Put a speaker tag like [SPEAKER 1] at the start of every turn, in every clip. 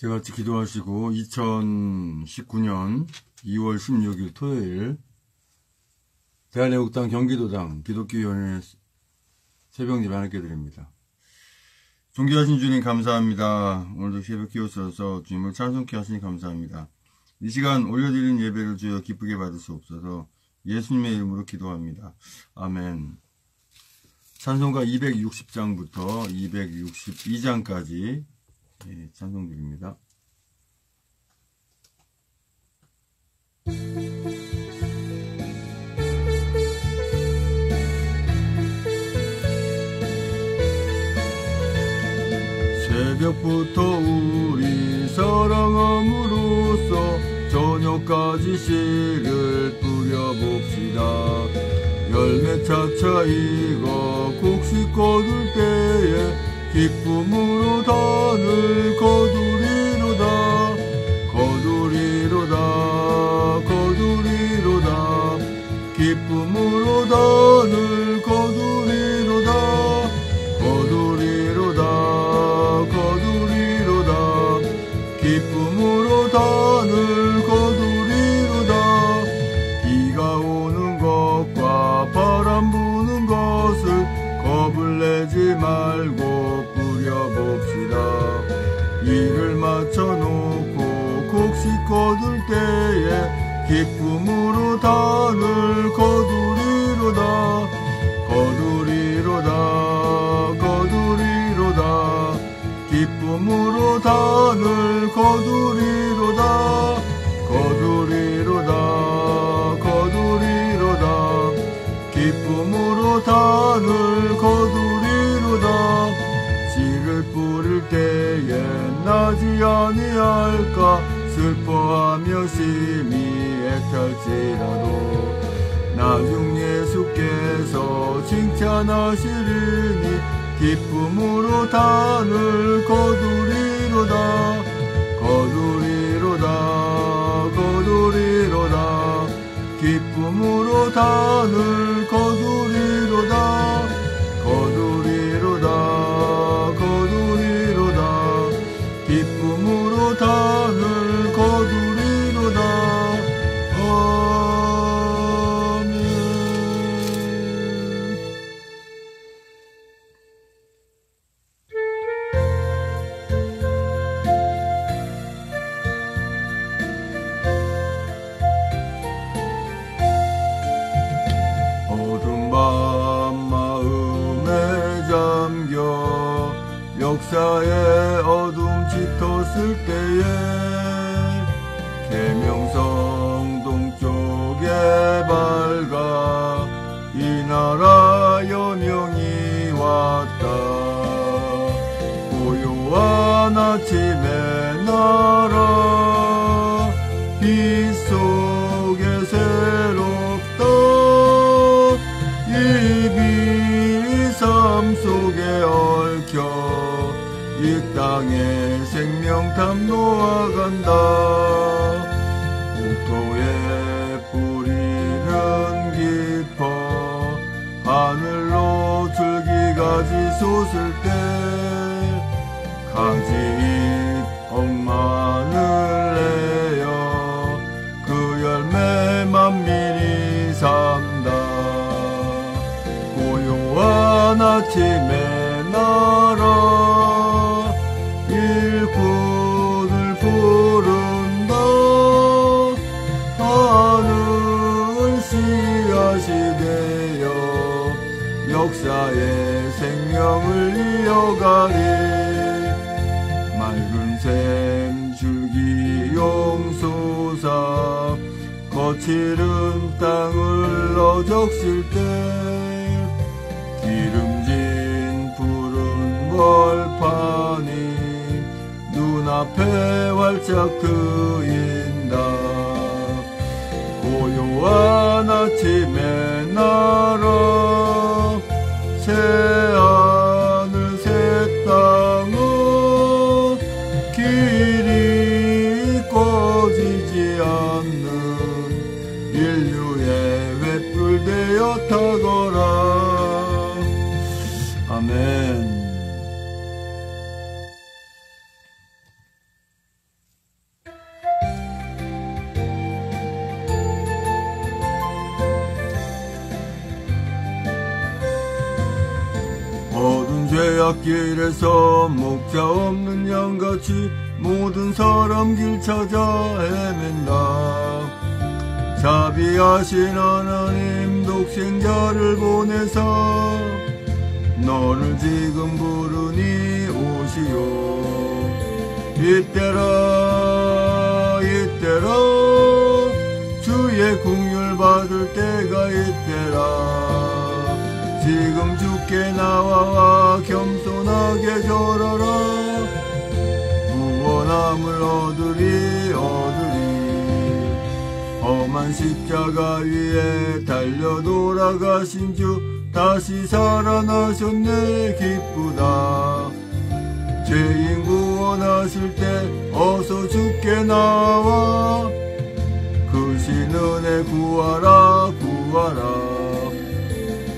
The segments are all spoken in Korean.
[SPEAKER 1] 같이 기도하시고 2019년 2월 16일 토요일 대한애국당 경기도당 기독교위원회 새벽 예배 하나님께 드립니다. 존귀하신 주님 감사합니다. 오늘도 새벽 끼워주셔서 주님을 찬송케 하시니 감사합니다. 이 시간 올려드리는 예배를 주여 기쁘게 받으시옵소서. 예수님의 이름으로 기도합니다. 아멘. 찬송가 260장부터 262장까지 찬송 드립니다. 새벽부터 우리 사랑함으로써 저녁까지 씨를 뿌려봅시다. 열매 차차 익어 곡식 거둘 때에 기쁨으로 단을 거두리로다. 거두리로다. 거두리로다. 기쁨으로 단을 거두리로다. 거두리로다. 거두리로다. 기쁨으로 단을 거두리로다. 비가 오는 것과 바람 부는 것을 겁을 내지 말고 뿌려봅시다. 일을 마쳐놓고 곡식 거둘 때에 기쁨으로 단을 거두리로다. 거두리로다. 거두리로다. 기쁨으로 단을 거두리로다. 거두리로다. 거두리로다. 기쁨으로 단을 거두리로다. 씨를 뿌릴 때에 나지 아니할까 슬퍼하며 심히 애탈지라도 나중 예수께서 칭찬하시리니 기쁨으로 단을 거두리로다. 거두리로다. 거두리로다. 기쁨으로 단을 거두리로다. 거두리로다. 거두리로다. 기쁨으로 단을 거두리로다. 아멘. 어두운 밤 마음에 잠겨 역사의 어둠 짙었을 때에 계명성 동쪽에 밝아 이 나라 여명이 왔다. 고요한 아침의 나라 빛 속에 새롭다. 이 빛 삶 속에 얽혀 이 땅에 생명탐 놓아간다. 국토에 뿌리는 깊어 하늘로 줄기가지 솟을 때 가지잎 억만을 내어 그 열매 만민이 산다. 고요한 아침에 나라 일꾼을 부른다. 하늘 씨앗이 되어 역사의 생명을 이어가리. 맑은 샘 줄기 용솟아 거칠은 땅을 어적실 때 기름진 푸른 벌판이 눈앞에 활짝 트인다. 고요한 아침의 나라 새하늘 새 땅은 길이 꺼지지 않는 인류의 횃불 되어 타거라. 아멘. 갓길에서 목자 없는 양같이 모든 사람 길 찾아 헤맨다. 자비하신 하나님 독생자를 보내사 너를 지금 부르니 오시오. 이때라 이때라 주의 긍휼 받을 때가 이때라. 지금 주께 나와 겸손하게 절하라. 구원함을 얻으리 험한 십자가 위에 달려 돌아가신 주 다시 살아나셨네 기쁘다. 죄인 구원하실 때 어서 주께 나와 크신 은혜 구하라 구하라.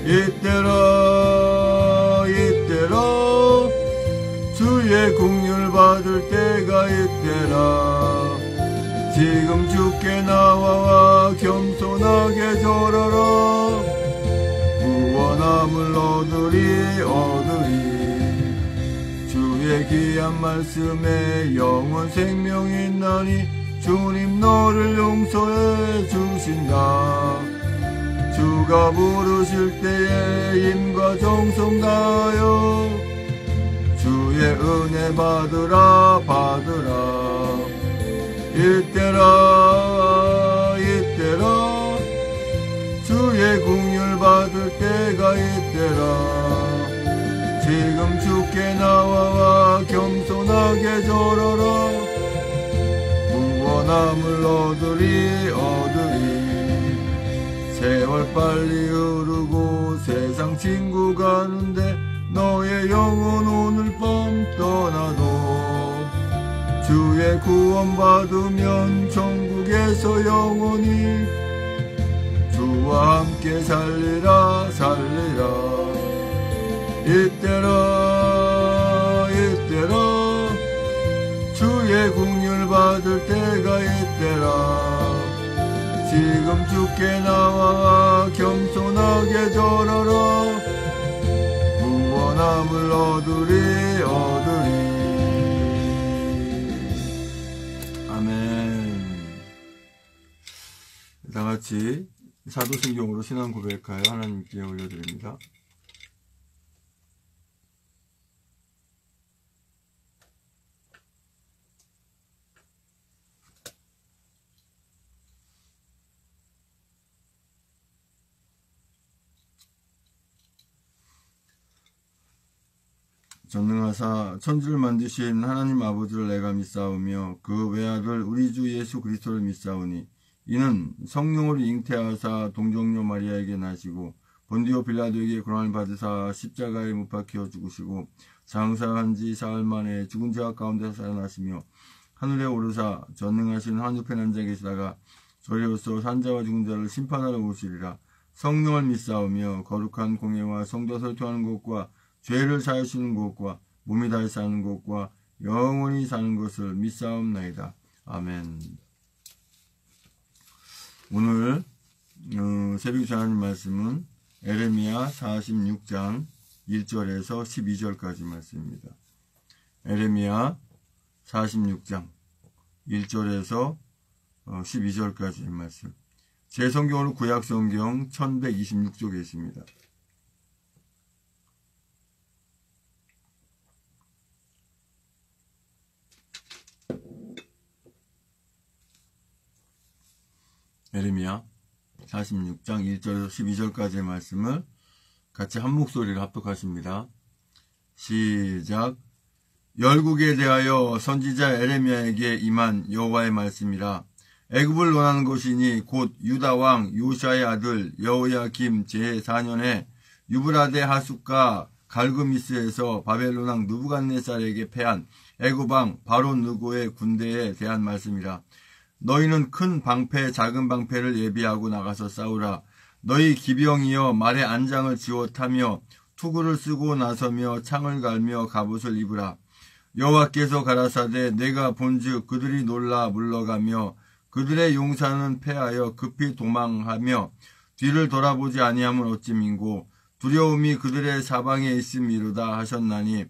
[SPEAKER 1] 이때라 이때라 주의 긍휼 받을 때가 이때라. 지금 주께 나와 겸손하게 절하라. 구원함을 얻으리. 주의 귀한 말씀에 영원 생명이 있나니 주님 너를 용서해 주신다. 주가 부르실 때에 힘과 정성 다하여 주의 은혜 받으라. 이때라 주의 긍휼 받을 때가 이때라. 지금 주께 나와 겸손하게 절하라. 구원함을 얻으리. 세월 빨리 흐르고 세상 친구 가는데 너의 영혼 오늘 밤 떠나도 주의 구원 받으면 천국에서 영원히 주와 함께 살리라. 이때라 주의 긍휼 받을 때가 이때라. 지금 주께 나와 겸손하게 절하라. 구원함을 얻으리. 아멘. 다같이 사도신경으로 신앙 고백하여 하나님께 올려드립니다. 전능하사 천지를 만드신 하나님 아버지를 내가 믿사오며 그 외아들 우리 주 예수 그리스도를 믿사오니 이는 성령으로 잉태하사 동정녀 마리아에게 나시고 본디오 빌라도에게 고난을 받으사 십자가에 못 박혀 죽으시고 장사한 지 사흘 만에 죽은 자 가운데서 살아나시며 하늘에 오르사 전능하신 한우편 앉아 계시다가 저리로서 산자와 죽은 자를 심판하러 오시리라. 성령을 믿사오며 거룩한 공예와 성도 설교하는 것과 죄를 사하시는 것과 몸이 다시 사는 것과 영원히 사는 것을 믿사옵나이다. 아멘. 오늘 새벽 전하는 말씀은 에레미야 46장 1절에서 12절까지 말씀입니다. 에레미야 46장 1절에서 12절까지 말씀. 제 성경으로 구약성경 1126쪽에 있습니다. 에레미야 46장 1절에서 12절까지의 말씀을 같이 한 목소리로 합독하십니다. 시작. 열국에 대하여 선지자 에레미야에게 임한 여호와의 말씀이라. 애굽을 논하는 것이니 곧 유다 왕 요시아의 아들 여호야김 제4년에 유브라데 하숫가 갈그미스에서 바벨론 왕 느부갓네살에게 패한 애굽 왕 바로 느고의 군대에 대한 말씀이라. 너희는 큰 방패 작은 방패를 예비하고 나가서 싸우라. 너희 기병이여 말의 안장을 지워 타며 투구를 쓰고 나서며 창을 갈며 갑옷을 입으라. 여호와께서 가라사대 내가 본즉 그들이 놀라 물러가며 그들의 용사는 패하여 급히 도망하며 뒤를 돌아보지 아니하면 어찌 민고 두려움이 그들의 사방에 있음이로다 하셨나니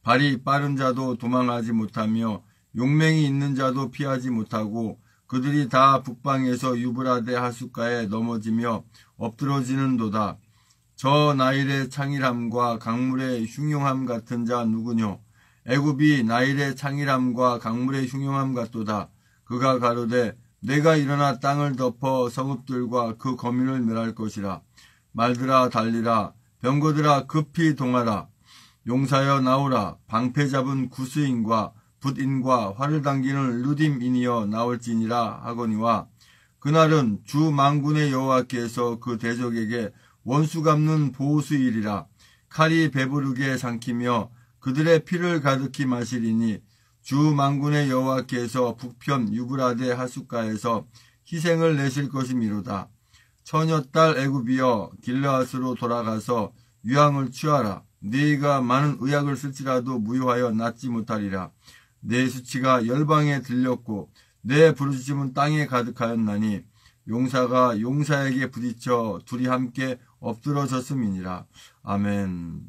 [SPEAKER 1] 발이 빠른 자도 도망하지 못하며 용맹이 있는 자도 피하지 못하고 그들이 다 북방에서 유브라데 하숫가에 넘어지며 엎드러지는도다. 저 나일의 창일함과 강물의 흉용함 같은 자 누구뇨? 애굽이 나일의 창일함과 강물의 흉용함 같도다. 그가 가로되 내가 일어나 땅을 덮어 성읍들과 그 거민을 멸할 것이라. 말들아 달리라. 병거들아 급히 동하라. 용사여 나오라. 방패 잡은 구스인과 붓인과 활을 당기는 루딤인이여 나올지니라 하거니와 그날은 주 만군의 여호와께서 그 대적에게 원수 갚는 보수일이라. 칼이 배부르게 삼키며 그들의 피를 가득히 마시리니 주 만군의 여호와께서 북편 유브라데 하숫가에서 희생을 내실 것이미로다. 처녀딸 애굽이여 길르앗으로 돌아가서 유황을 취하라. 네가 많은 의약을 쓸지라도 무효하여 낫지 못하리라. 내 수치가 열방에 들렸고 내 부르짖음은 땅에 가득하였나니 용사가 용사에게 부딪혀 둘이 함께 엎드러졌음이니라. 아멘.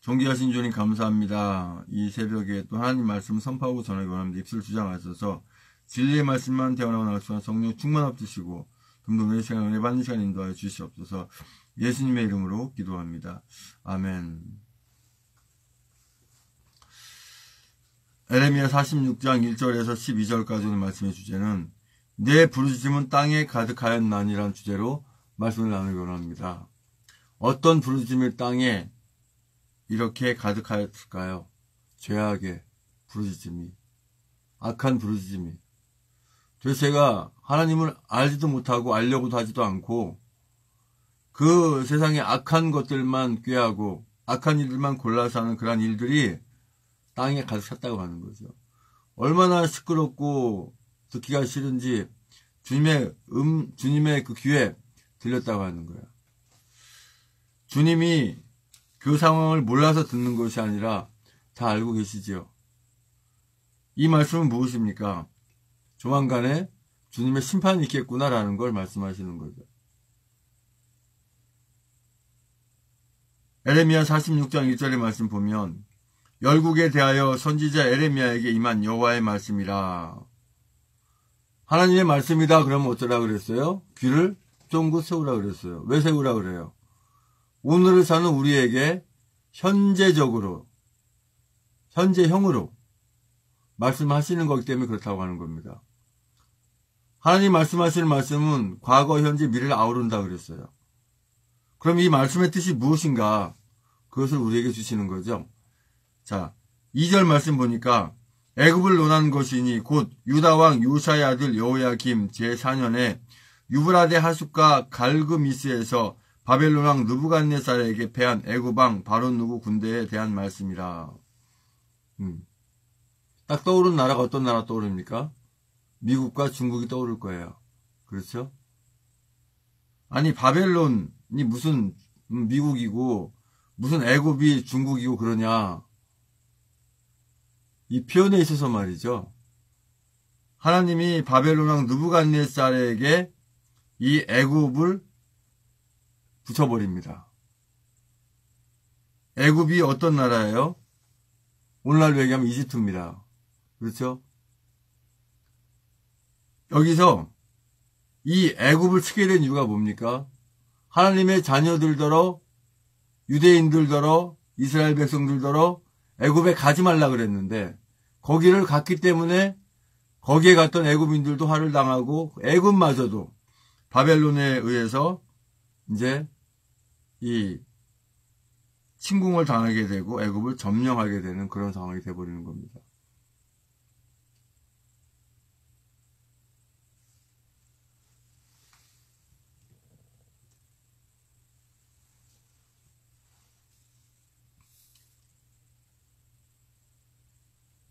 [SPEAKER 1] 존귀하신 주님 감사합니다. 이 새벽에 또 하나님 말씀을 선포하고 전하기 원합니다. 입술 주장하셔서 진리의 말씀만 대원하고 나갈 수 있는 성령 충만 없으시고 금동의 시간 은혜 받는 시간 인도하여 주시옵소서. 예수님의 이름으로 기도합니다. 아멘. 에레미야 46장 1절에서 12절까지 오는 말씀의 주제는 내 부르짖음은 땅에 가득하였나니라는 주제로 말씀을 나누기 원합니다. 어떤 부르짖음이 땅에 이렇게 가득하였을까요? 죄악의 부르짖음이, 악한 부르짖음이. 그래서 제가 하나님을 알지도 못하고 알려고도 하지도 않고 그 세상의 악한 것들만 꾀하고 악한 일들만 골라서 하는 그런 일들이 땅에 가득 찼다고 하는 거죠. 얼마나 시끄럽고 듣기가 싫은지 주님의 그 귀에 들렸다고 하는 거예요. 주님이 그 상황을 몰라서 듣는 것이 아니라 다 알고 계시지요. 이 말씀은 무엇입니까? 조만간에 주님의 심판이 있겠구나라는 걸 말씀하시는 거죠. 에레미야 46장 1절의 말씀 보면 열국에 대하여 선지자 에레미야에게 임한 여호와의 말씀이라. 하나님의 말씀이다 그러면 어쩌라 그랬어요? 귀를 쫑긋 세우라 그랬어요. 왜 세우라 그래요? 오늘을 사는 우리에게 현재형으로 말씀하시는 거기 때문에 그렇다고 하는 겁니다. 하나님 말씀하시는 말씀은 과거, 현재, 미래를 아우른다 그랬어요. 그럼 이 말씀의 뜻이 무엇인가? 그것을 우리에게 주시는 거죠. 자, 2절 말씀 보니까 애굽을 논한 것이니 곧 유다 왕 요시아의 아들 여호야김 제4년에 유브라데 하숫가 갈그미스에서 바벨론 왕 느부갓네살에게 패한 애굽 왕 바론 누구 군대에 대한 말씀이라. 딱 떠오른 나라가 어떤 나라 떠오릅니까? 미국과 중국이 떠오를 거예요. 그렇죠? 아니 바벨론이 무슨 미국이고 무슨 애굽이 중국이고 그러냐. 이 표현에 있어서 말이죠. 하나님이 바벨론 왕 느부갓네살에게 이 애굽을 붙여버립니다. 애굽이 어떤 나라예요? 오늘날로 얘기하면 이집트입니다. 그렇죠? 여기서 이 애굽을 치게 된 이유가 뭡니까? 하나님의 자녀들더러 유대인들더러 이스라엘 백성들더러 애굽에 가지 말라 그랬는데 거기를 갔기 때문에 거기에 갔던 애굽인들도 화를 당하고 애굽마저도 바벨론에 의해서 이제 이 침공을 당하게 되고 애굽을 점령하게 되는 그런 상황이 되어버리는 겁니다.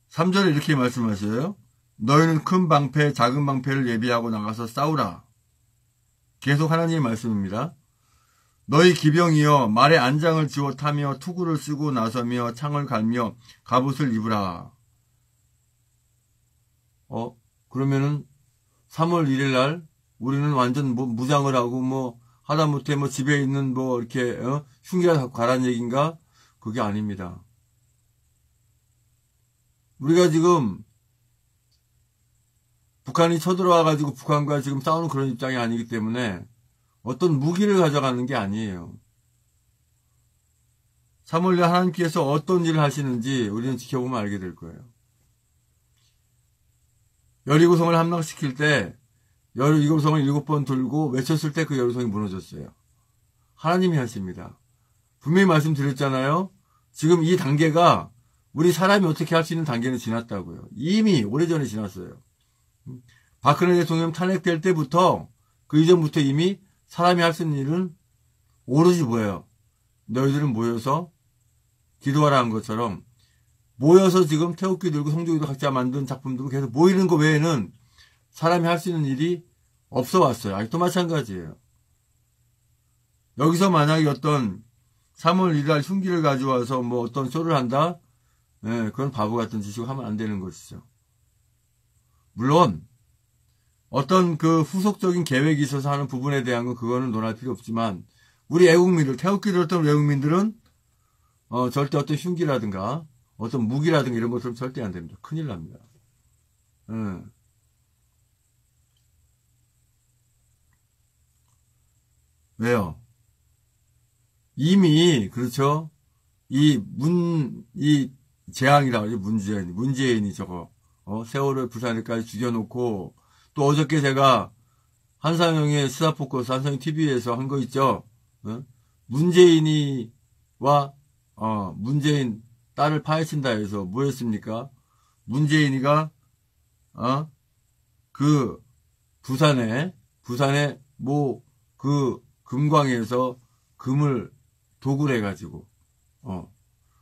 [SPEAKER 1] (3절에) 이렇게 말씀하셔요. 너희는 큰 방패, 작은 방패를 예비하고 나가서 싸우라. 계속 하나님의 말씀입니다. 너희 기병이여 말에 안장을 지워 타며 투구를 쓰고 나서며 창을 갈며 갑옷을 입으라. 그러면은 3월 1일 날 우리는 완전 무장을 하고 하다못해 뭐 집에 있는 뭐 이렇게 흉기가 가란 얘기인가? 그게 아닙니다. 우리가 지금 북한이 쳐들어와가지고 북한과 지금 싸우는 그런 입장이 아니기 때문에 어떤 무기를 가져가는 게 아니에요. 3월에 하나님께서 어떤 일을 하시는지 우리는 지켜보면 알게 될 거예요. 여리고성을 함락시킬 때 여리고성을 7번 들고 외쳤을 때 그 여리고성이 무너졌어요. 하나님이 하십니다. 분명히 말씀드렸잖아요. 지금 이 단계가 우리 사람이 어떻게 할 수 있는 단계는 지났다고요. 이미 오래전에 지났어요. 박근혜 대통령 탄핵될 때부터 그 이전부터 이미 사람이 할 수 있는 일은 오로지 뭐예요? 너희들은 모여서 기도하라 한 것처럼 모여서 지금 태극기 들고 성조기도 각자 만든 작품들고 계속 모이는 거 외에는 사람이 할 수 있는 일이 없어 왔어요. 아직도 마찬가지예요. 여기서 만약에 3월 1일 흉기를 가져와서 뭐 어떤 쇼를 한다? 네, 그건 바보 같은 짓이고 하면 안 되는 것이죠. 물론 어떤 그 후속적인 계획이 있어서 하는 부분에 대한 건 그거는 논할 필요 없지만 우리 애국민들, 태극기 들었던 외국민들은 절대 어떤 흉기라든가 어떤 무기라든가 이런 것들은 절대 안 됩니다. 큰일 납니다. 왜요? 이미 그렇죠. 이 재앙이라고 하죠. 문재인이 저거 세월호 부산에까지 죽여놓고 또 어저께 제가 한상영의 시사포커스 한상영 TV에서 한 거 있죠. 문재인이와 문재인 딸을 파헤친다 해서 뭐였습니까? 문재인이가 그 부산에 뭐 그 금광에서 금을 도굴 해가지고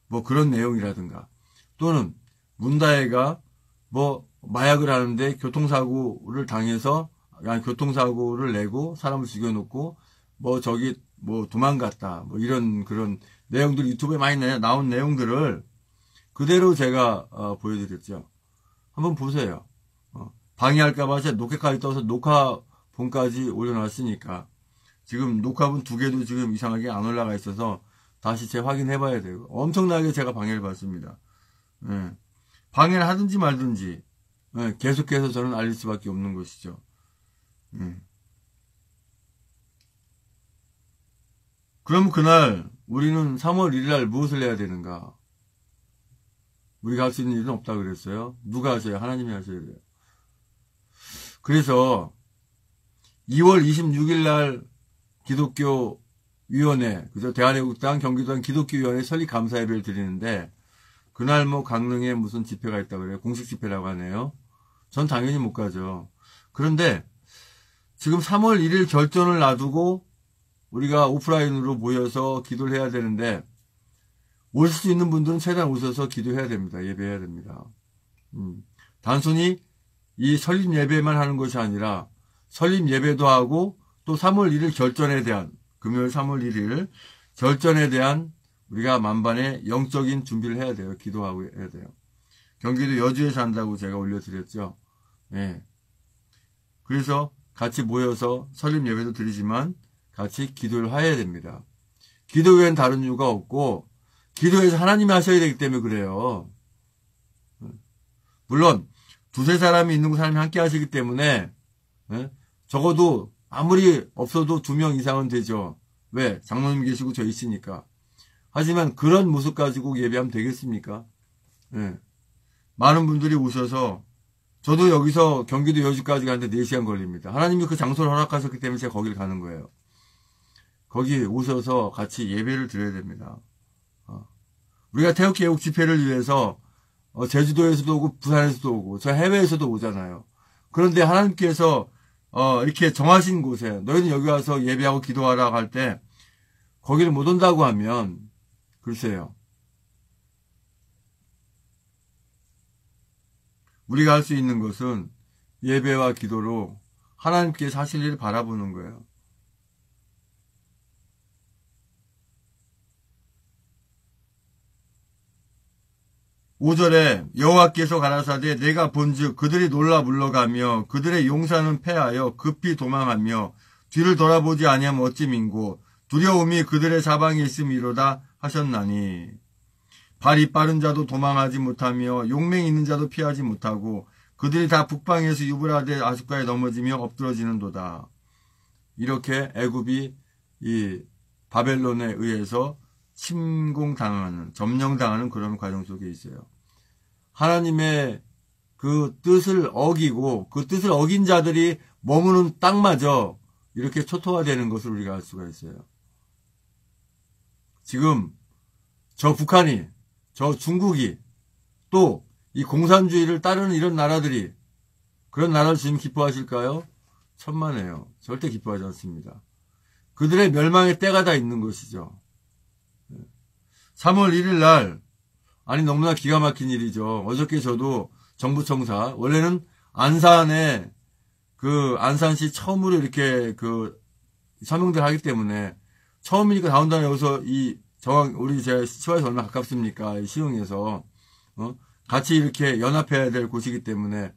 [SPEAKER 1] 뭐 그런 내용이라든가 또는 문다혜가 뭐 마약을 하는데 교통사고를 당해서 교통사고를 내고 사람을 죽여놓고 뭐 저기 뭐 도망갔다 뭐 이런 그런 내용들 유튜브에 많이 나온 내용들을 그대로 제가 보여드렸죠. 한번 보세요. 방해할까봐 제가 녹화까지 떠서 녹화본까지 올려놨으니까 지금 녹화본 2개도 지금 이상하게 안 올라가 있어서 다시 확인해 봐야 돼요. 엄청나게 제가 방해를 받습니다. 방해를 하든지 말든지 계속해서 저는 알릴 수밖에 없는 것이죠. 그럼 그날 우리는 3월 1일 날 무엇을 해야 되는가? 우리가 할 수 있는 일은 없다 그랬어요. 누가 하셔요? 하나님이 하셔야 돼요. 그래서 2월 26일 날 기독교위원회, 그죠? 대한애국당 경기도당 기독교위원회 설립 감사 예배를 드리는데 그날 뭐 강릉에 무슨 집회가 있다고 그래요. 공식 집회라고 하네요. 전 당연히 못 가죠. 그런데 지금 3월 1일 결전을 놔두고 우리가 오프라인으로 모여서 기도를 해야 되는데 오실 수 있는 분들은 최대한 오셔서 기도해야 됩니다. 예배해야 됩니다. 단순히 이 설립 예배만 하는 것이 아니라 설립 예배도 하고 또 3월 1일 결전에 대한 금요일 3월 1일 결전에 대한 우리가 만반의 영적인 준비를 해야 돼요. 기도하고 해야 돼요. 경기도 여주에 산다고 제가 올려드렸죠. 네. 그래서 같이 모여서 설립 예배도 드리지만 같이 기도를 해야 됩니다. 기도 외엔 다른 이유가 없고 기도에서 하나님이 하셔야 되기 때문에 그래요. 물론 두세 사람이 있는 곳 하나님이 함께 하시기 때문에 적어도 아무리 없어도 2명 이상은 되죠. 왜? 장로님 계시고 저 있으니까. 하지만 그런 모습 가지고 예배하면 되겠습니까? 많은 분들이 오셔서 저도 여기서 경기도 여주까지 가는데 4시간 걸립니다. 하나님이 그 장소를 허락하셨기 때문에 제가 거기를 가는 거예요. 거기 오셔서 같이 예배를 드려야 됩니다. 우리가 태극기 애국 집회를 위해서 제주도에서도 오고 부산에서도 오고 저 해외에서도 오잖아요. 그런데 하나님께서 이렇게 정하신 곳에 너희는 여기 와서 예배하고 기도하라고 할 때 거기를 못 온다고 하면 글쎄요. 우리가 할 수 있는 것은 예배와 기도로 하나님께서 하실 일을 바라보는 거예요. 5절에 여호와께서 가라사대 내가 본즉 그들이 놀라 물러가며 그들의 용사는 패하여 급히 도망하며 뒤를 돌아보지 아니하면 어찌민고 두려움이 그들의 사방에 있음이로다 하셨나니 발이 빠른 자도 도망하지 못하며 용맹 있는 자도 피하지 못하고 그들이 다 북방에서 유브라데 아숫가에 넘어지며 엎드러지는도다. 이렇게 애굽이 이 바벨론에 의해서 침공당하는, 점령당하는 그런 과정 속에 있어요. 하나님의 그 뜻을 어기고 그 뜻을 어긴 자들이 머무는 땅마저 이렇게 초토화되는 것을 우리가 알 수가 있어요. 지금 저 북한이, 저 중국이 또 이 공산주의를 따르는 이런 나라들이 그런 나라를 지금 기뻐하실까요? 천만에요. 절대 기뻐하지 않습니다. 그들의 멸망의 때가 다 있는 것이죠. 3월 1일 날, 아니 너무나 기가 막힌 일이죠. 어저께 저도 정부청사, 원래는 안산에 그 안산시 처음으로 이렇게 그 서명대를 하기 때문에 처음이니까 다운다운 여기서 이 정황 우리 제 시와에서 얼마나 가깝습니까? 이 시흥에서 같이 이렇게 연합해야 될 곳이기 때문에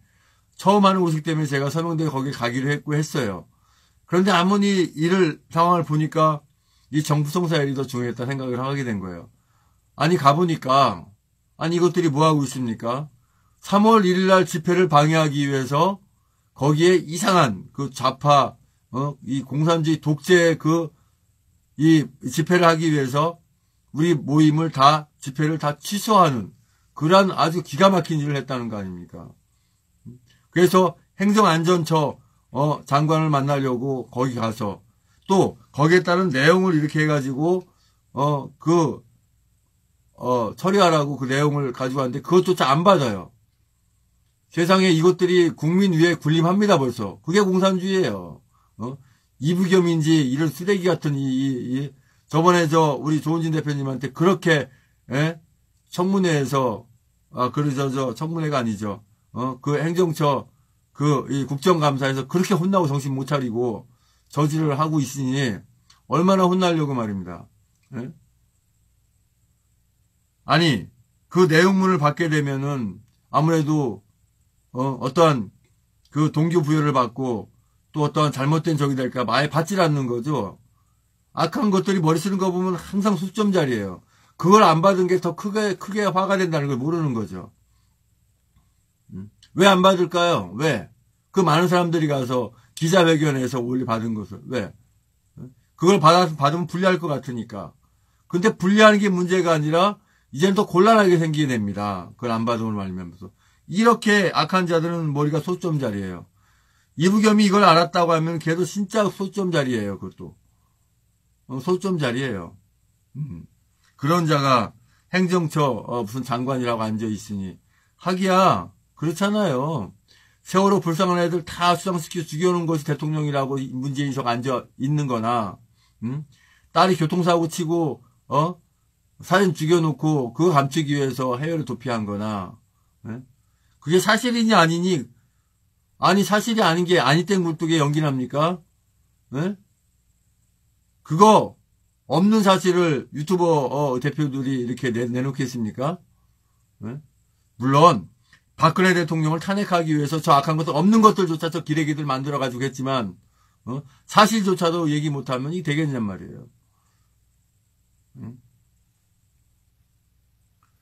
[SPEAKER 1] 처음 하는 곳이기 때문에 제가 서명대에 거기 가기로 했고 했어요. 그런데 아무리 상황을 보니까 이 정부청사 일이 더 중요했다 생각을 하게 된 거예요. 아니 가보니까 아니 이것들이 뭐하고 있습니까? 3월 1일 날 집회를 방해하기 위해서 거기에 이상한 그 좌파 이 공산주의 독재 이 집회를 하기 위해서 우리 모임을 집회를 다 취소하는 그러한 아주 기가 막힌 일을 했다는 거 아닙니까? 그래서 행정안전처 장관을 만나려고 거기 가서 또 거기에 따른 내용을 이렇게 해가지고 처리하라고 그 내용을 가지고 왔는데 그것조차 안 받아요. 세상에 이것들이 국민 위에 군림합니다 벌써. 그게 공산주의예요. 이부겸인지 이런 쓰레기 같은 저번에 우리 조은진 대표님한테 그렇게 청문회에서 청문회가 아니죠. 그 행정처 이 국정감사에서 그렇게 혼나고 정신 못 차리고 저지를 하고 있으니 얼마나 혼나려고 말입니다. 아니 그 내용문을 받게 되면은 아무래도 어떠한 그 동기부여를 받고 또 어떠한 잘못된 적이 될까 아예 받질 않는 거죠. 악한 것들이 머리 쓰는 거 보면 항상 수점자리예요. 그걸 안 받은 게 더 크게 화가 된다는 걸 모르는 거죠. 왜 안 받을까요? 왜? 그 많은 사람들이 가서 기자회견에서 받은 것을 왜? 그걸 받으면 불리할 것 같으니까. 근데 불리하는 게 문제가 아니라 이제는 더 곤란하게 생기게 됩니다. 그걸 안 받음을 말미암아서. 이렇게 악한 자들은 머리가 소점자리예요. 이부겸이 이걸 알았다고 하면 걔도 진짜 소점자리예요. 그것도. 소점자리예요. 그런 자가 행정처 무슨 장관이라고 앉아있으니 하기야 그렇잖아요. 세월호 불쌍한 애들 다 수상시켜 죽여놓은 것이 대통령이라고 문재인이 저거 앉아있는 거나 딸이 교통사고 치고 사진 죽여놓고 그거 감추기 위해서 해외를 도피한 거나 그게 사실이니 아니니 아니 사실이 아닌 게 아니 땐 굴뚝에 연기납니까? 그거 없는 사실을 유튜버 대표들이 이렇게 내놓겠습니까? 물론 박근혜 대통령을 탄핵하기 위해서 저 악한 것들 없는 것들조차 저 기레기들 만들어가지고 했지만 사실조차도 얘기 못하면 이게 되겠냔 말이에요.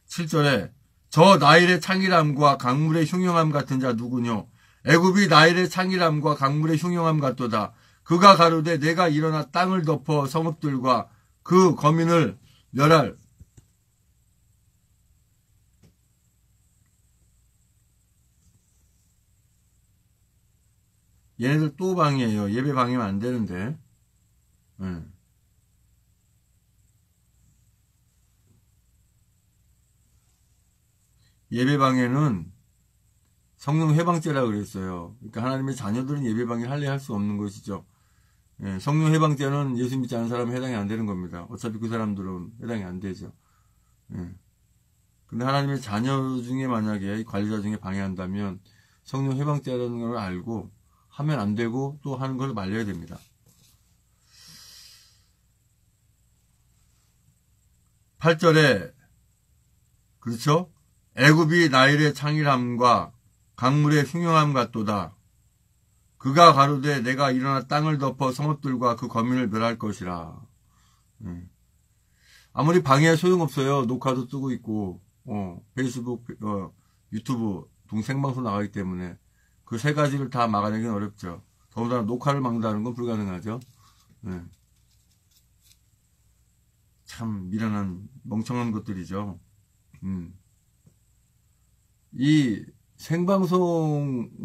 [SPEAKER 1] 7절에 저 나일의 창일함과 강물의 흉흉함 같은 자 누구뇨? 애굽이 나일의 창일함과 강물의 흉흉함 같도다. 그가 가로되 내가 일어나 땅을 덮어 성읍들과 그 거민을 멸할. 얘네들 또 방해예요. 예배 방해면 안 되는데. 예배 방해는 성령 해방죄라 그랬어요. 그러니까 하나님의 자녀들은 예배 방해를 할 수 없는 것이죠. 성령 해방죄는 예수 믿지 않은 사람은 해당이 안 되는 겁니다. 어차피 그 사람들은 해당이 안 되죠. 근데 하나님의 자녀 중에 만약에 관리자 중에 방해한다면 성령 해방죄라는 걸 알고 하면 안 되고 또 하는 걸 말려야 됩니다. 8절에 그렇죠? 애굽이 나일의 창일함과 강물의 흉흉함 같도다. 그가 가로되 내가 일어나 땅을 덮어 성읍들과 그 거민을 멸할 것이라. 아무리 방해해 소용없어요. 녹화도 뜨고 있고 페이스북, 유튜브 동생방송 나가기 때문에 그 세 가지를 다 막아내기는 어렵죠. 더군다나 녹화를 막는다는 건 불가능하죠. 참 미련한 멍청한 것들이죠. 이 생방송을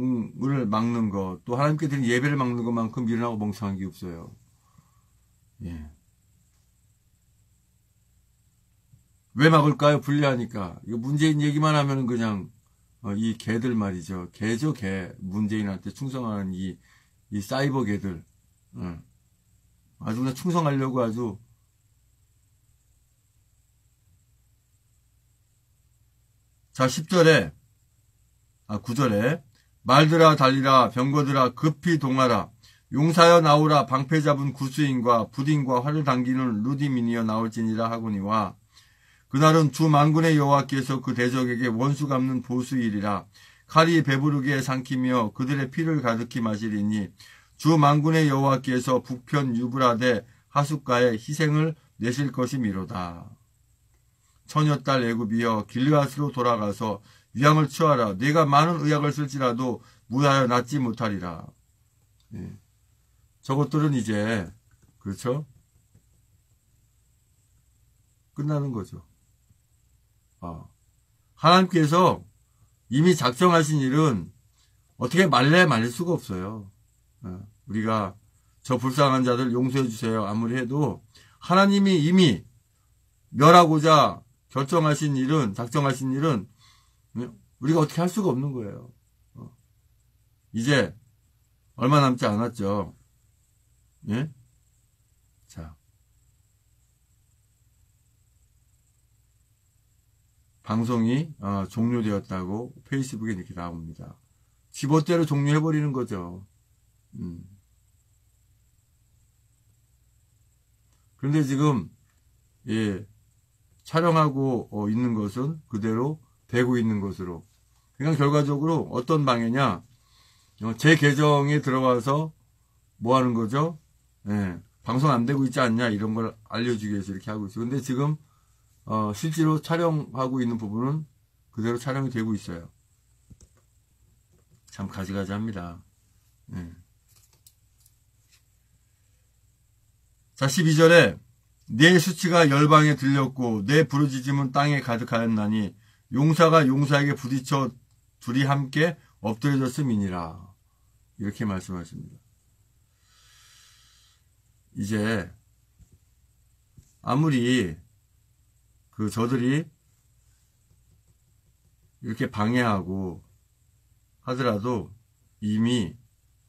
[SPEAKER 1] 막는 것, 또 하나님께 드린 예배를 막는 것만큼 미련하고 멍청한 게 없어요. 예. 왜 막을까요? 불리하니까. 이거 문재인 얘기만 하면은 그냥 이 개들 말이죠. 개죠, 개. 문재인한테 충성하는 이 사이버 개들. 아주 그냥 충성하려고 아주. 자, 10절에 9절에 말들아 달리라 병거들아 급히 동하라 용사여 나오라 방패 잡은 구스인과 부딘과 활을 당기는 루디민이여 나올지니라 하거니와 그날은 주 만군의 여호와께서 그 대적에게 원수 갚는 보수일이라 칼이 배부르게 삼키며 그들의 피를 가득히 마시리니 주 만군의 여호와께서 북편 유브라데 하숫가에 희생을 내실 것이미로다. 처녀딸 애굽이여 길르앗으로 돌아가서 위함을 취하라. 네가 많은 의약을 쓸지라도 무하여 낫지 못하리라. 예. 저것들은 이제 그렇죠? 끝나는 거죠. 하나님께서 이미 작정하신 일은 어떻게 말릴 수가 없어요. 우리가 저 불쌍한 자들 용서해 주세요 아무리 해도 하나님이 이미 멸하고자 결정하신 일은, 작정하신 일은 우리가 어떻게 할 수가 없는 거예요. 이제 얼마 남지 않았죠. 예? 자, 방송이 종료되었다고 페이스북에 이렇게 나옵니다. 지멋대로 종료해버리는 거죠. 그런데 지금 예, 촬영하고 있는 것은 그대로 되고 있는 것으로. 그러니까 결과적으로 어떤 방해냐? 제 계정에 들어와서 뭐 하는 거죠? 예, 방송 안 되고 있지 않냐? 이런 걸 알려주기 위해서 이렇게 하고 있어요. 근데 지금 실제로 촬영하고 있는 부분은 그대로 촬영이 되고 있어요. 참 가지가지합니다. 예. 자, 12절에 내 수치가 열방에 들렸고 내 부르짖음은 땅에 가득하였나니 용사가 용사에게 부딪혀 둘이 함께 엎드려졌음이니라. 이렇게 말씀하십니다. 이제 아무리 저들이 이렇게 방해하고 하더라도 이미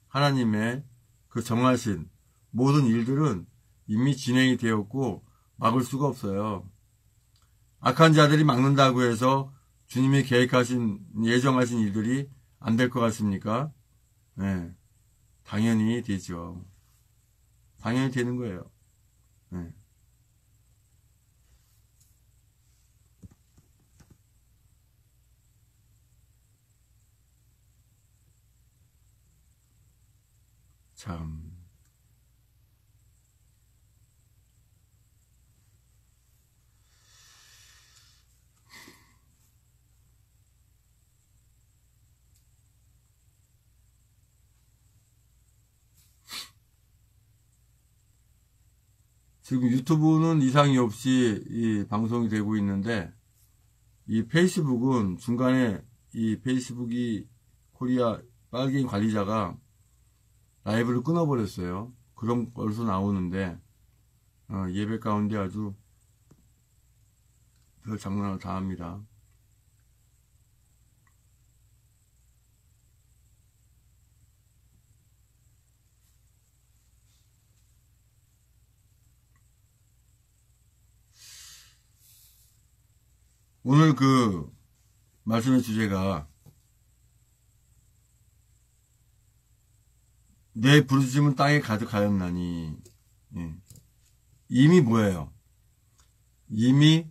[SPEAKER 1] 하나님의 그 정하신 모든 일들은 이미 진행이 되었고 막을 수가 없어요. 악한 자들이 막는다고 해서 주님이 계획하신 예정하신 일들이 안 될 것 같습니까? 네, 당연히 되죠. 당연히 되는 거예요. 네. 참. 지금 유튜브는 이상이 없이 이 방송이 되고 있는데 이 페이스북은 중간에 이 페이스북이 코리아 빨갱이 관리자가 라이브를 끊어버렸어요. 그런 걸서 나오는데 예배 가운데 아주 별 장난을 다 합니다. 오늘 그 말씀의 주제가 내 부르짖음은 땅에 가득하였나니. 예. 이미 뭐예요? 이미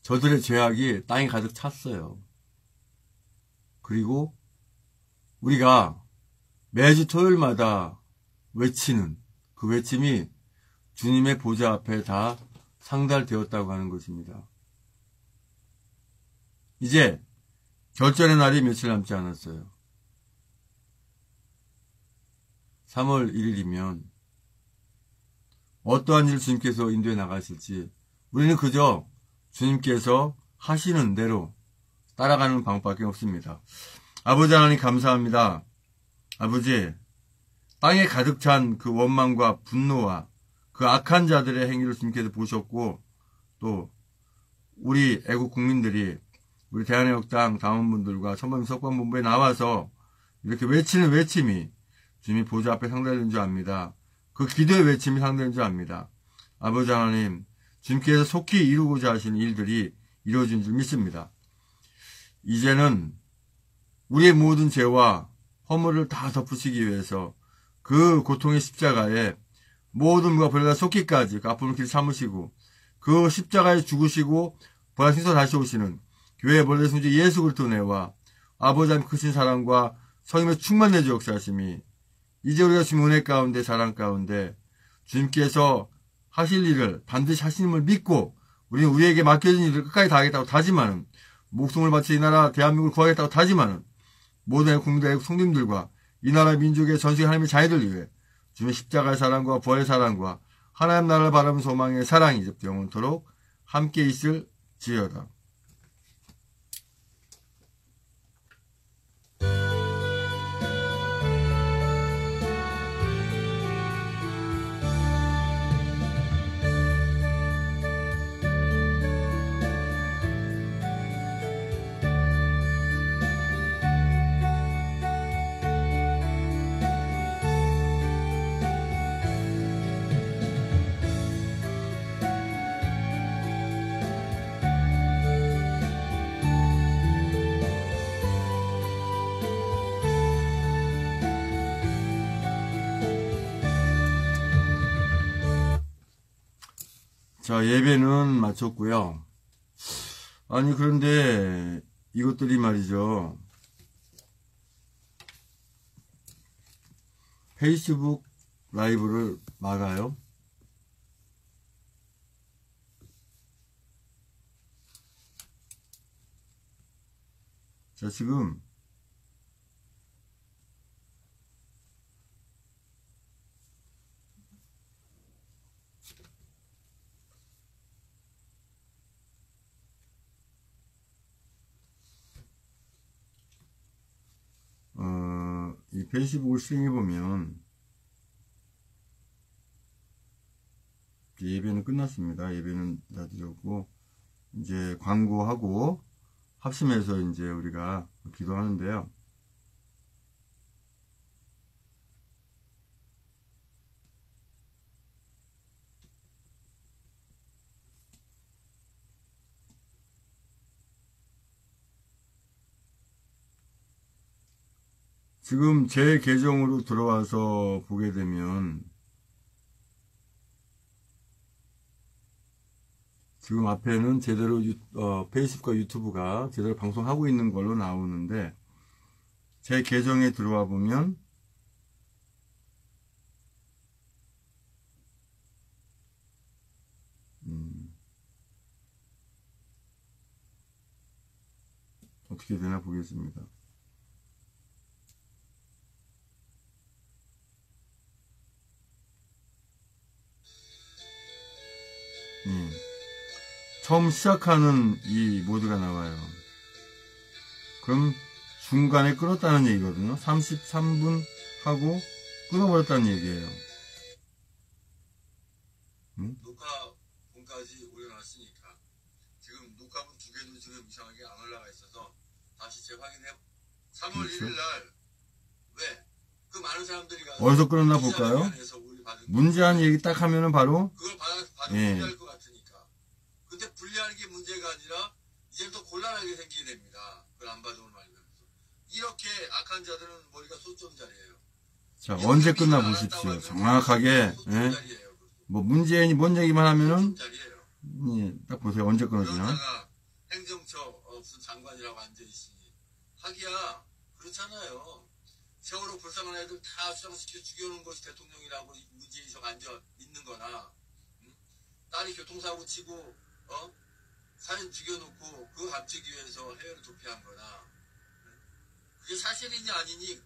[SPEAKER 1] 저들의 죄악이 땅에 가득 찼어요. 그리고 우리가 매주 토요일마다 외치는 그 외침이 주님의 보좌 앞에 다 상달되었다고 하는 것입니다. 이제 결전의 날이 며칠 남지 않았어요. 3월 1일이면 어떠한 일을 주님께서 인도해 나가실지 우리는 그저 주님께서 하시는 대로 따라가는 방법밖에 없습니다. 아버지 하나님 감사합니다. 아버지, 땅에 가득 찬 그 원망과 분노와 그 악한 자들의 행위를 주님께서 보셨고, 또 우리 애국 국민들이 우리 대한애국당 당원분들과 천만민 석방본부에 나와서 이렇게 외치는 외침이 주님이 보좌 앞에 상달되는 줄 압니다. 그 기도의 외침이 상달되는 줄 압니다. 아버지 하나님, 주님께서 속히 이루고자 하시는 일들이 이루어진 줄 믿습니다. 이제는 우리의 모든 죄와 허물을 다 덮으시기 위해서 그 고통의 십자가에 모든 무가 벌레가 쏟기까지 그 아픔을 길 참으시고 그 십자가에 죽으시고 부활하셔서 다시 오시는 교회의 본래 성주 예수 그리스도 내와 아버지 하나님 크신 사랑과 성령의 충만내 주 역사하심이 이제 우리가 주님 은혜 가운데 사랑 가운데 주님께서 하실 일을 반드시 하시님을 믿고 우리는 우리에게 맡겨진 일을 끝까지 다하겠다고 다짐하는 목숨을 바쳐 이 나라 대한민국을 구하겠다고 다짐하는 모든 국민들, 성님들과 이 나라 민족의 전세계 하나님의 자녀들 위해 주님의 십자가의 사랑과 부활의 사랑과 하나님 나라를 바라는 소망의 사랑이 이제부터 영원토록 함께 있을지어다. 자, 예배는 마쳤고요. 아니, 그런데 이것들이 말이죠. 페이스북 라이브를 막아요. 자, 지금 이 페이스북을 실행해보면 예배는 끝났습니다. 예배는 다 드렸고 이제 광고하고 합심해서 이제 우리가 기도하는데요. 지금 제 계정으로 들어와서 보게 되면 지금 앞에는 제대로 페이스북과 유튜브가 제대로 방송하고 있는 걸로 나오는데 제 계정에 들어와 보면 어떻게 되나 보겠습니다. 처음 시작하는 이 모드가 나와요. 그럼 중간에 끊었다는 얘기거든요. 33분 하고 끊어버렸다는 얘기예요. 녹화분까지 올려놨으니까 지금 녹화분 두 개도 지금 이상하게 안 올라가 있어서 다시 재확인해. 3월 그렇죠? 1일날 왜 그 많은 사람들이 어디서 끊었나 볼까요? 문제한 얘기 딱 하면은 바로 그걸 받아서 분리할 것 같으니까. 근데 분리하는 게 문제가 아니라 이제부터 곤란하게 생기게 됩니다. 그걸 안 받으면 말이면서 이렇게 악한 자들은 머리가 소점자리예요. 자, 언제 끝나 보십시오. 정확하게 뭐 문재인이 뭔 얘기만 하면은 딱 보세요. 언제 끊어지나. 행정처 무슨 장관이라고 앉아있으니 하기야 그렇잖아요. 세월호 불쌍한 애들 다 수상시켜 죽여놓은 것이 대통령이라고 의지에서 앉아 있는 거나, 응? 딸이 교통사고 치고, 사연 죽여놓고 그거 감추기 위해서 해외로 도피한 거나, 응? 그게 사실이냐 아니니,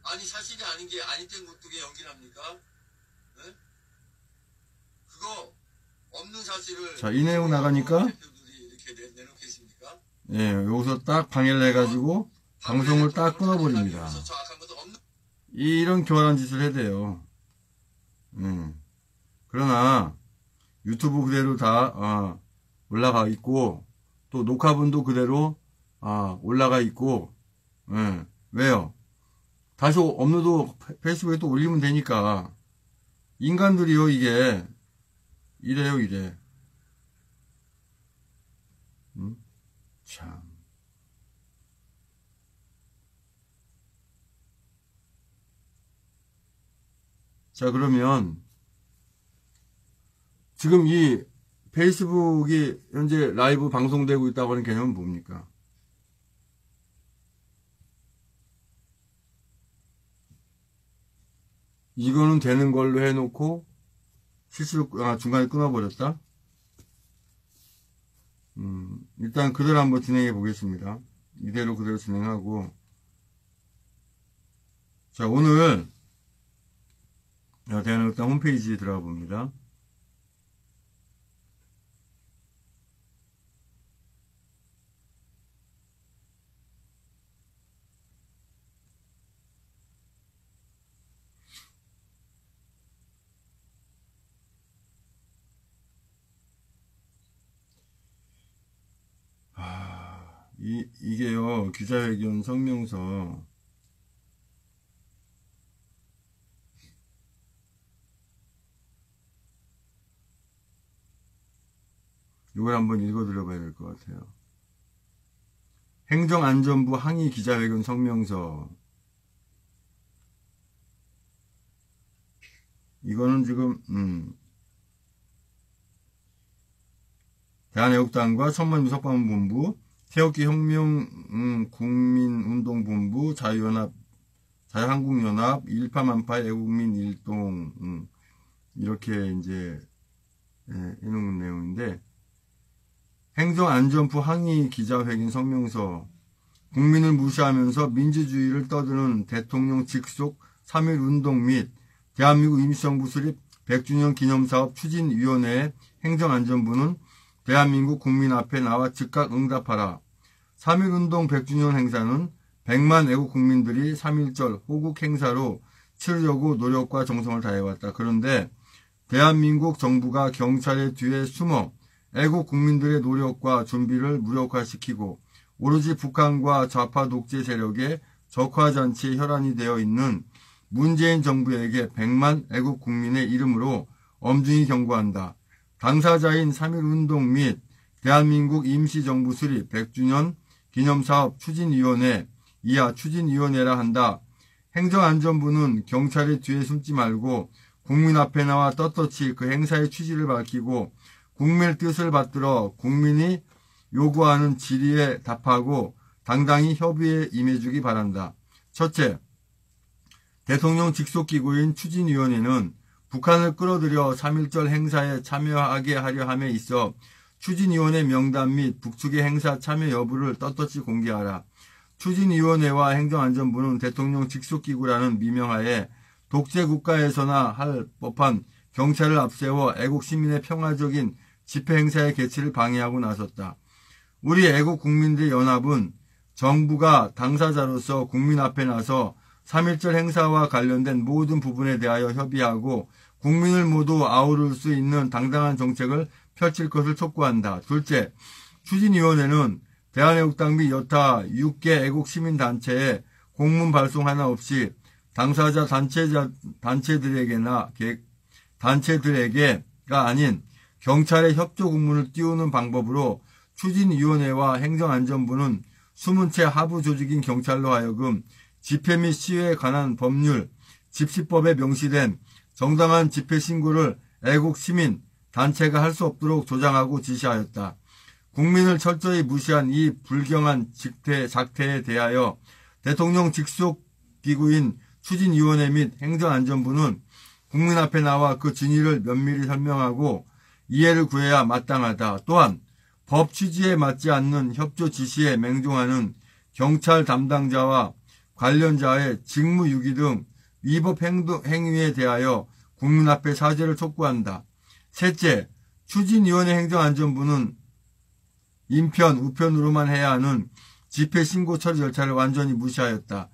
[SPEAKER 1] 아니 사실이 아닌 게 아니된 것도 게 연기랍니까? 응? 그거 없는 사실을.
[SPEAKER 2] 자, 이 내용 나가니까.
[SPEAKER 1] 대표들이 이렇게 내놓겠습니까?
[SPEAKER 2] 예, 여기서 딱 방해를 해가지고, 방송을 딱 끊어버립니다. 이런 교활한 짓을 해야 돼요. 그러나 유튜브 그대로 다 올라가 있고 또 녹화분도 그대로 올라가 있고 왜요? 다시 업로드 페이스북에 또 올리면 되니까. 인간들이요 이게 이래요 이래. 참. 자, 그러면 지금 이 페이스북이 현재 라이브 방송되고 있다고 하는 개념은 뭡니까? 이거는 되는 걸로 해놓고 실수로 중간에 끊어버렸다? 일단 그대로 한번 진행해 보겠습니다. 이대로 그대로 진행하고. 자, 오늘 대한민국당 홈페이지에 들어가 봅니다. 이게요, 기자회견 성명서. 이걸 한번 읽어드려 봐야 될 것 같아요. 행정안전부 항의 기자회견 성명서. 이거는 지금 대한애국당과 천만님 석방본부, 태극기 혁명 국민운동본부, 자유한국연합, 일파만파 애국민 일동 이렇게 이제 해놓은 내용인데, 행정안전부 항의 기자회견 성명서. 국민을 무시하면서 민주주의를 떠드는 대통령 직속 3.1운동 및 대한민국 임시정부 수립 100주년 기념사업 추진위원회 행정안전부는 대한민국 국민 앞에 나와 즉각 응답하라. 3.1운동 100주년 행사는 100만 애국 국민들이 3.1절 호국 행사로 치르려고 노력과 정성을 다해왔다. 그런데 대한민국 정부가 경찰의 뒤에 숨어 애국 국민들의 노력과 준비를 무력화시키고 오로지 북한과 좌파 독재 세력의 적화잔치에 혈안이 되어 있는 문재인 정부에게 100만 애국 국민의 이름으로 엄중히 경고한다. 당사자인 3.1운동 및 대한민국 임시정부 수립 100주년 기념사업 추진위원회, 이하 추진위원회라 한다. 행정안전부는 경찰의 뒤에 숨지 말고 국민 앞에 나와 떳떳이 그 행사의 취지를 밝히고 국민의 뜻을 받들어 국민이 요구하는 질의에 답하고 당당히 협의에 임해주기 바란다. 첫째, 대통령 직속기구인 추진위원회는 북한을 끌어들여 3.1절 행사에 참여하게 하려 함에 있어 추진위원회 명단 및 북측의 행사 참여 여부를 떳떳이 공개하라. 추진위원회와 행정안전부는 대통령 직속기구라는 미명하에 독재국가에서나 할 법한 경찰을 앞세워 애국 시민의 평화적인 집회 행사의 개최를 방해하고 나섰다. 우리 애국 국민들의 연합은 정부가 당사자로서 국민 앞에 나서 3.1절 행사와 관련된 모든 부분에 대하여 협의하고 국민을 모두 아우를 수 있는 당당한 정책을 펼칠 것을 촉구한다. 둘째, 추진위원회는 대한애국당 및 여타 6개 애국시민단체에 공문 발송 하나 없이 당사자 단체들에게가 아닌 경찰의 협조 공문을 띄우는 방법으로 추진위원회와 행정안전부는 수문체 하부 조직인 경찰로 하여금 집회 및 시위에 관한 법률, 집시법에 명시된 정당한 집회 신고를 애국 시민 단체가 할 수 없도록 조장하고 지시하였다. 국민을 철저히 무시한 이 불경한 작태에 대하여 대통령 직속 기구인 추진위원회 및 행정안전부는 국민 앞에 나와 그 진위를 면밀히 설명하고 이해를 구해야 마땅하다. 또한 법 취지에 맞지 않는 협조 지시에 맹종하는 경찰 담당자와 관련자의 직무유기 등 위법 행위에 대하여 국민 앞에 사죄를 촉구한다. 셋째, 추진위원회 행정안전부는 인편, 우편으로만 해야 하는 집회신고 처리 절차를 완전히 무시하였다.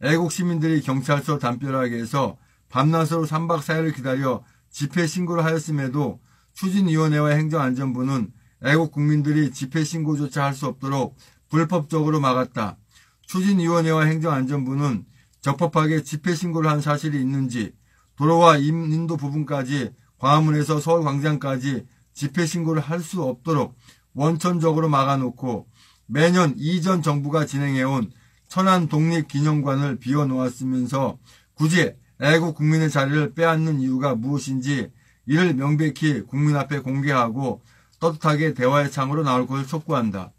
[SPEAKER 2] 애국 시민들이 경찰서 담벼락에서 밤낮으로 3박 4일을 기다려 집회신고를 하였음에도 추진위원회와 행정안전부는 애국 국민들이 집회신고조차 할 수 없도록 불법적으로 막았다. 추진위원회와 행정안전부는 적법하게 집회신고를 한 사실이 있는지 도로와 인도 부분까지 광화문에서 서울광장까지 집회신고를 할 수 없도록 원천적으로 막아놓고 매년 이전 정부가 진행해온 천안 독립기념관을 비워놓았으면서 굳이 애국 국민의 자리를 빼앗는 이유가 무엇인지 이를 명백히 국민 앞에 공개하고 떳떳하게 대화의 창으로 나올 것을 촉구한다.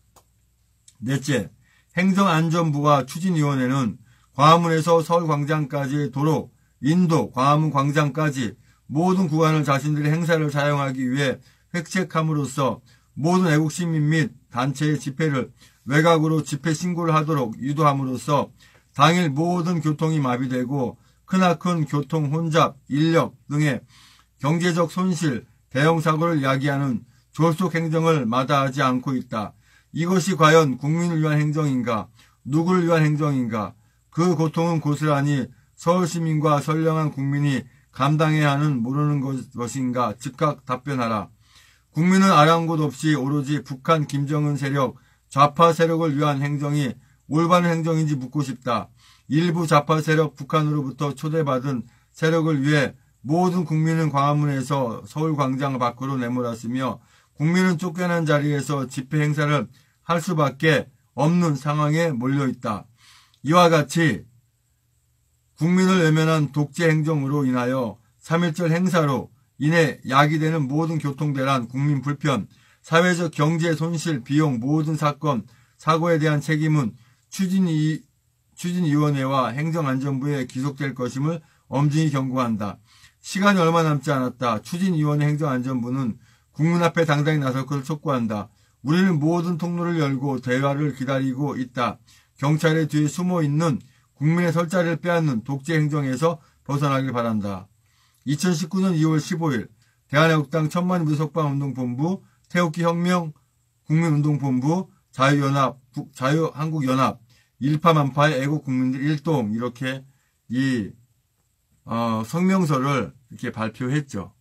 [SPEAKER 2] 넷째, 행정안전부와 추진위원회는 광화문에서 서울광장까지의 도로, 인도, 광화문 광장까지 모든 구간을 자신들의 행사를 사용하기 위해 획책함으로써 모든 애국시민 및 단체의 집회를 외곽으로 집회 신고를 하도록 유도함으로써 당일 모든 교통이 마비되고 크나큰 교통 혼잡, 인력 등의 경제적 손실, 대형 사고를 야기하는 졸속 행정을 마다하지 않고 있다. 이것이 과연 국민을 위한 행정인가? 누구를 위한 행정인가? 그 고통은 고스란히 서울시민과 선량한 국민이 감당해야 하는 모르는 것인가? 즉각 답변하라. 국민은 아랑곳 없이 오로지 북한 김정은 세력, 좌파 세력을 위한 행정이 올바른 행정인지 묻고 싶다. 일부 좌파 세력 북한으로부터 초대받은 세력을 위해 모든 국민은 광화문에서 서울광장 밖으로 내몰았으며 국민은 쫓겨난 자리에서 집회 행사를 할 수밖에 없는 상황에 몰려있다. 이와 같이 국민을 외면한 독재 행정으로 인하여 3.1절 행사로 인해 야기되는 모든 교통대란, 국민 불편, 사회적 경제 손실, 비용, 모든 사건, 사고에 대한 책임은 추진위원회와 행정안전부에 기속될 것임을 엄중히 경고한다. 시간이 얼마 남지 않았다. 추진위원회 행정안전부는 국민 앞에 당당히 나설 것을 촉구한다. 우리는 모든 통로를 열고 대화를 기다리고 있다. 경찰의 뒤에 숨어있는 국민의 설 자리를 빼앗는 독재 행정에서 벗어나길 바란다. 2019년 2월 15일 대한애국당 천만무석방운동본부, 태극기 혁명 국민운동본부, 자유한국연합, 일파만파의 애국국민들 일동 이렇게 이 성명서를 이렇게 발표했죠.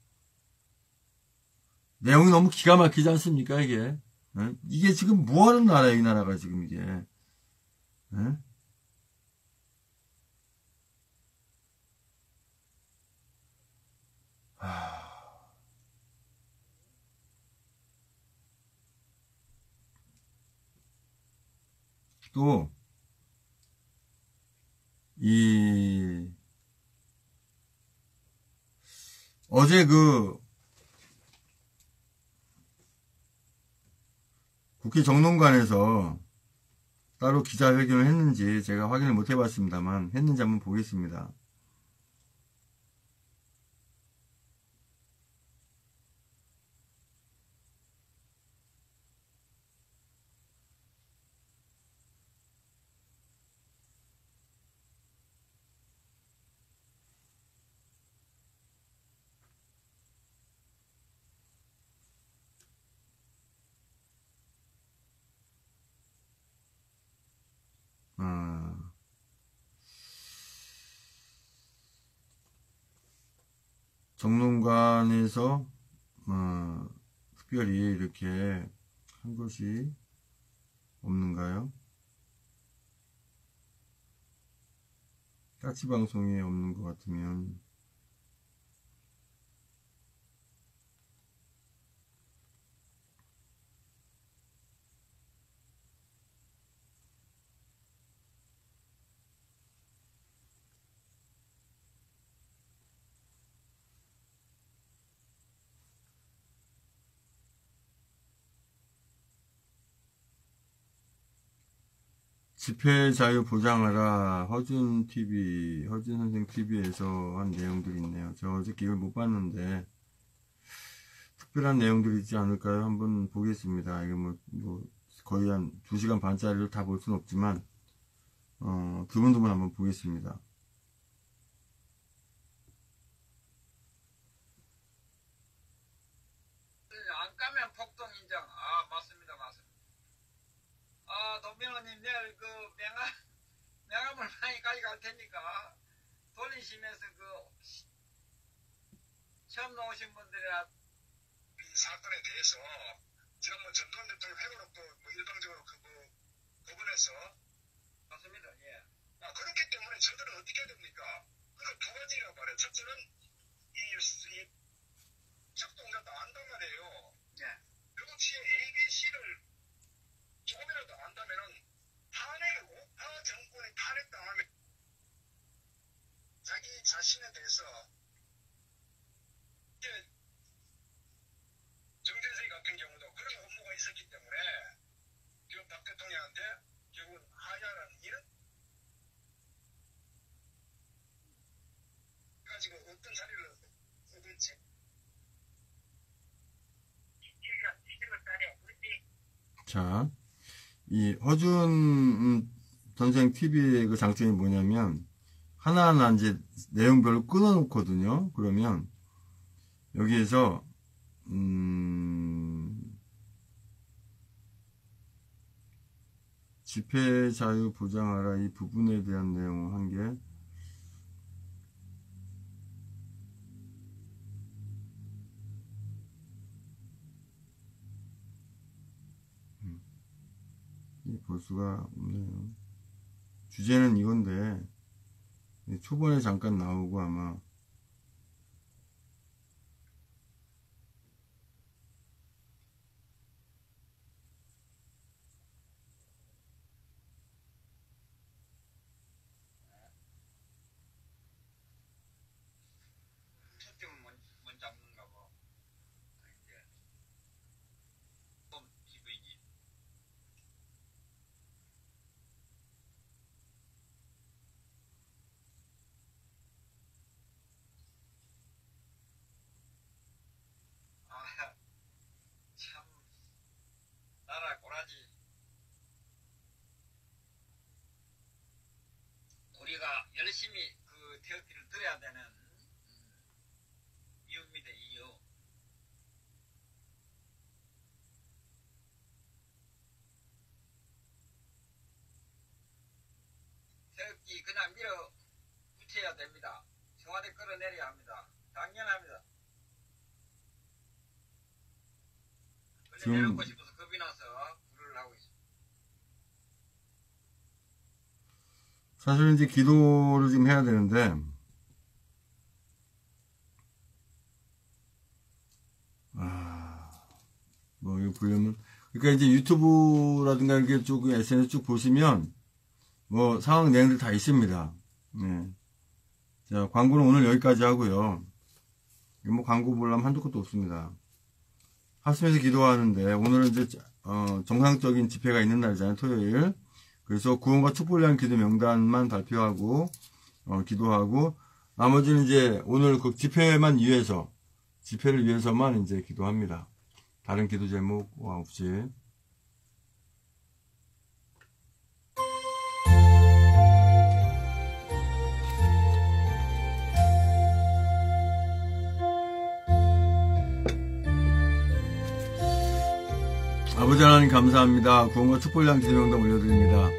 [SPEAKER 2] 내용이 너무 기가 막히지 않습니까, 이게? 이게 지금 뭐 하는 나라예요, 이 나라가 지금 이게? 또, 어제 국회 정론관에서 따로 기자회견을 했는지 제가 확인을 못 해봤습니다만 했는지 한번 보겠습니다. 정론관에서 특별히 이렇게 한 것이 없는가요? 까치 방송에 없는 것 같으면 집회 자유 보장하라. 허준 선생 TV에서 한 내용들이 있네요. 저 어저께 이걸 못 봤는데, 특별한 내용들이 있지 않을까요? 한번 보겠습니다. 이게 거의 한 2시간 반짜리를 다 볼 수는 없지만, 두분두분 한번 보겠습니다.
[SPEAKER 3] 안 까면 폭동 인정. 맞습니다. 도민호님 내일 명함을 많이 가져갈 테니까 돌리시면서 처음 나오신 분들이라
[SPEAKER 4] 이 사건에 대해서 지난번 전두환 대통령 회고록도 일방적으로 거부해서
[SPEAKER 3] 맞습니다. 예.
[SPEAKER 4] 그렇기 때문에 저들은 어떻게 해야 됩니까? 그러니까 두 가지라고 말해요. 첫째는 이 작동자도 안단 말이에요.
[SPEAKER 3] 예.
[SPEAKER 4] 정치의 ABC를 조금이라도 안다면은 우파 정권이 탄핵당하면 자기 자신에 대해서 이제 정진석이 같은 경우도 그런 업무가 있었기 때문에 지금 박 대통령한테 결국은 하야라는 일은 가지고 어떤 자리를 얻을지
[SPEAKER 2] 자, 이 허준 선생 TV의 그 장점이 뭐냐면, 하나하나 이제 내용별로 끊어놓거든요. 그러면, 여기에서, 집회 자유 보장하라 이 부분에 대한 내용을 한 게, 볼 수가 없네요. 주제는 이건데 초반에 잠깐 나오고 아마
[SPEAKER 3] 첫째 뭔 잡는가 봐. 이제 또 TV니. 참 나라 꼬라지. 우리가 열심히 태극기를 들어야 되는 이유입니다. 이유. 태극기 그냥 밀어 붙여야 됩니다. 청와대 끌어내려야 합니다. 당연합니다. 끌어내놓고 싶어서 겁이 나서 불을 하고 있습니다.
[SPEAKER 2] 사실 이제 기도를 좀 해야 되는데, 이거 보려면, 그러니까 이제 유튜브라든가 이렇게 쭉 SNS 쭉 보시면, 상황 내용들 다 있습니다. 네. 자, 광고는 오늘 여기까지 하고요. 광고 보려면 한두 것도 없습니다. 하시면서 기도하는데, 오늘은 이제, 정상적인 집회가 있는 날이잖아요, 토요일. 그래서 구원과 촛불을 위한 기도 명단만 발표하고, 기도하고, 나머지는 이제 오늘 그 집회를 위해서만 이제 기도합니다. 다른 기도 제목 없이. 아버지 하나님 감사합니다. 구원과 촛불을 위한 기도 명단 올려드립니다.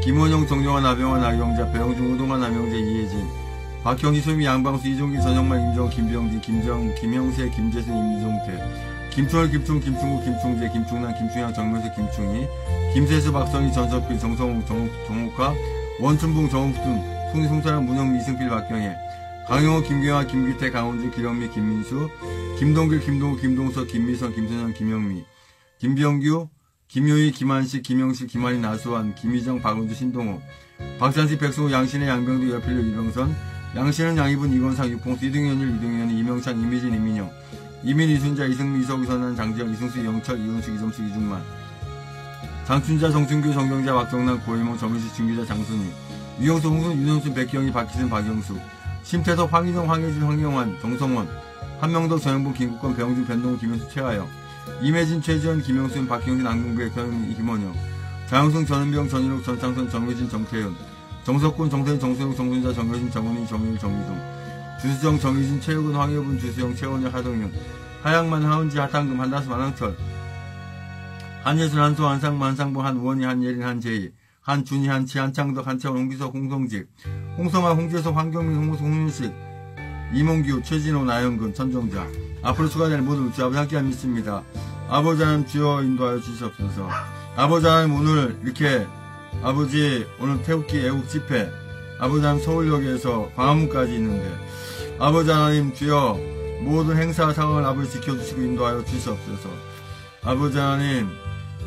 [SPEAKER 2] 김원용, 정정환, 나병환, 나경자, 배영중, 우동환, 남영재, 이혜진, 박형지, 소미, 양방수, 이종기, 전영만, 임정호, 김병진, 김형세, 김재순, 임종태, 김충월, 김충, 김충구, 김충재, 김충남, 김충양, 정명수, 김충희, 김세수, 박성희, 전석필, 정성홍, 정옥화, 원춘봉, 정옥순, 송희, 송사랑, 문영미, 이승필, 박경혜, 강영호, 김경아, 김기태, 강원주, 기령미, 김민수, 김동길, 김동우, 김동석, 김미선, 김선영, 김영미, 김병규, 김효희, 김한식, 김영실, 김한희, 나수환, 김희정, 박은주, 신동호, 박찬식, 백승호, 양신의, 양병두, 여필료, 이병선, 양신은, 양희분, 이건상, 육봉수, 이등현일, 이등현, 이명찬, 이미진, 이민영, 이민, 이순자, 이승미, 이석, 이선한, 장지영, 이승수, 영철, 이은숙, 이점수, 이중만, 장춘자, 정춘규, 정경자, 박정남, 고혜몽, 정윤식, 진기자, 장순희, 유영수, 홍순, 윤영순, 백경희, 박희순, 박영수, 심태석, 황희정, 황혜진, 황영환, 정성원, 한명덕, 전영봉, 김국권, 배영준, 변동훈, 김현수, 최하영, 임혜진, 최지원, 김영순, 박경진, 안궁배, 변은희, 김원영, 장영승, 전은병, 전일욱, 전창선, 정효진, 정태윤, 정석군, 정태윤, 정수영, 정순자, 정효진, 정은희, 정일, 정유동, 주수정, 정희진, 최욱은, 황효분, 주수영, 최원혁, 하동윤, 하양만, 하은지, 하탄금, 한다수, 한항철, 한예술, 한소, 한상무, 한상봉, 한우원희, 한예린, 한재희, 한준희, 한치, 한창덕, 한채원, 홍기석, 홍성직, 홍성아, 홍재석, 황경민, 홍무수, 홍윤식, 이몽규, 최진호, 나영근, 천정자. 앞으로 추가될 모든 주 아버지 함께하 믿습니다. 아버지 하나님 주여 인도하여 주시옵소서. 아버지 하나님 오늘 이렇게 아버지 오늘 태극기 애국 집회 아버지 하나님 서울역에서 광화문까지 있는데 아버지 하나님 주여 모든 행사 상황을 아버지 지켜주시고 인도하여 주시옵소서. 아버지 하나님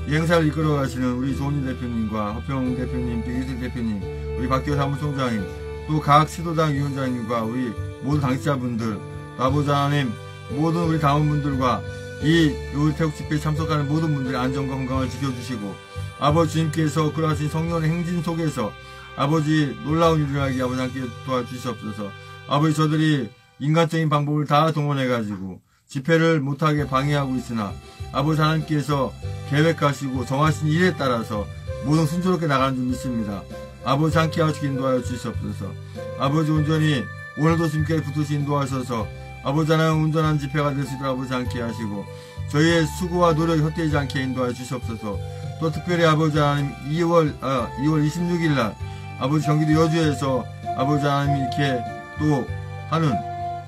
[SPEAKER 2] 이 행사를 이끌어 가시는 우리 조은희 대표님과 허평 대표님, 백일슬 대표님, 우리 박기호 사무총장님, 또 각 시도당 위원장님과 우리 모든 당직자분들, 아버지 하나님 모든 우리 당원분들과 이 태국 집회에 참석하는 모든 분들의 안전과 건강을 지켜주시고 아버지 주님께서 그러하신 성령의 행진 속에서 아버지 놀라운 일을 하게 아버지 함께 도와주시옵소서. 아버지 저들이 인간적인 방법을 다 동원해가지고 집회를 못하게 방해하고 있으나 아버지 하나님께서 계획하시고 정하신 일에 따라서 모든 순조롭게 나가는 줄 믿습니다. 아버지 함께 하시기 인도하여 주시옵소서. 아버지 온전히 오늘도 주님께 붙으시 인도하셔서 아버지 하나님 온전한 집회가 될 수 있도록 아버지 함께 하시고 저희의 수고와 노력이 헛되지 않게 인도하여 주시옵소서. 또 특별히 아버지 하나님 2월 26일 날 아버지 경기도 여주에서 아버지 하나님 이렇게 또 하는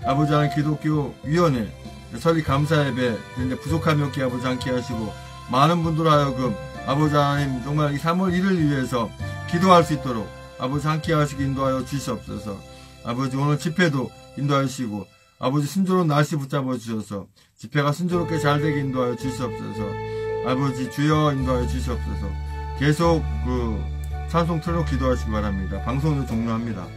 [SPEAKER 2] 아버지 하나님 기독교 위원회 설립 감사 예배 그런데 부족함이 없게 아버지 함께 하시고 많은 분들 하여금 아버지 하나님 정말 이 3월 1일 위해서 기도할 수 있도록 아버지 함께 하시기 인도하여 주시옵소서. 아버지 오늘 집회도 인도하여 주시고 아버지 순조로운 날씨 붙잡아 주셔서 집회가 순조롭게 잘 되게 인도하여 주시옵소서. 아버지 주여 인도하여 주시옵소서. 계속 찬송 틀어 기도하시기 바랍니다. 방송을 종료합니다.